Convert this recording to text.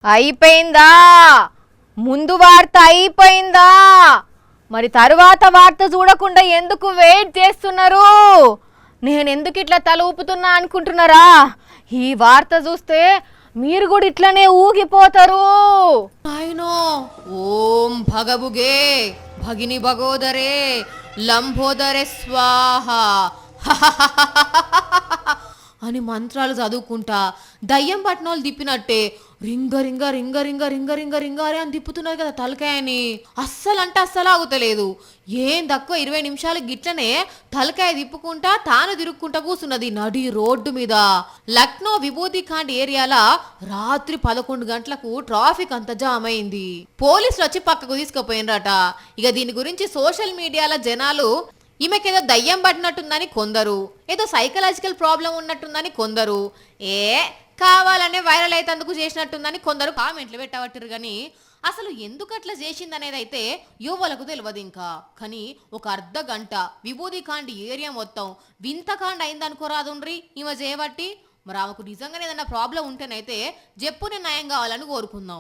అయిపోయిందా? ముందు వార్త అయిపోయిందా? మరి తరువాత వార్త చూడకుండా ఎందుకు వెయిట్ చేస్తున్నారు? నేను ఎందుకు ఇట్లా తల ఊపుతున్నా అనుకుంటున్నారా? ఈ వార్త చూస్తే మీరు కూడా ఇట్లనే ఊగిపోతారు. నాయనో ఓం భగభుగే భగిని భగోదరే లంబోదరే స్వాహ అని మంత్రాలు చదువుకుంటా దయ్యం పట్టినోళ్ళు తిప్పినట్టే రింగ రింగ రింగ రింగ రింగ రింగ రింగారే అని తిప్పుతున్నారు కదా తలకాయని. అస్సలు అంటే అస్సలు ఆగుతలేదు. ఏం తక్కువ 20 నిమిషాలు గిట్లనే తలకాయ తిప్పుకుంటా తాను తిరుక్కుంటా కూర్చున్నది నడి రోడ్డు మీద. లక్నో విభూతి ఖాండ్ ఏరియాలో రాత్రి 11 గంటలకు ట్రాఫిక్ అంత జామ్ అయింది. పోలీసులు వచ్చి పక్కకు తీసుకుపోయినరట. ఇక దీని గురించి సోషల్ మీడియాలో జనాలు ఈమెకేదో దయ్యం పడినట్టుందని కొందరు, ఏదో సైకలాజికల్ ప్రాబ్లం ఉన్నట్టుందని కొందరు, కావాలనే వైరల్ అయితందుకు చేసినట్టుందని కొందరు కామెంట్లు పెట్టబట్టారు. కానీ అసలు ఎందుకు అట్లా చేసిందనేది అయితే యువలకు తెలియదు ఇంకా. కానీ ఒక అర్ధ గంట విభూతి ఖాండ్ ఏరియా మొత్తం వింతకాండ్ అయిందనుకోరాదుండ్రి ఈమె చేయబట్టి. మరి ఆమెకు నిజంగానే ఏదైనా ప్రాబ్లం ఉంటేనైతే జప్పునే నయం కావాలని కోరుకుందాం.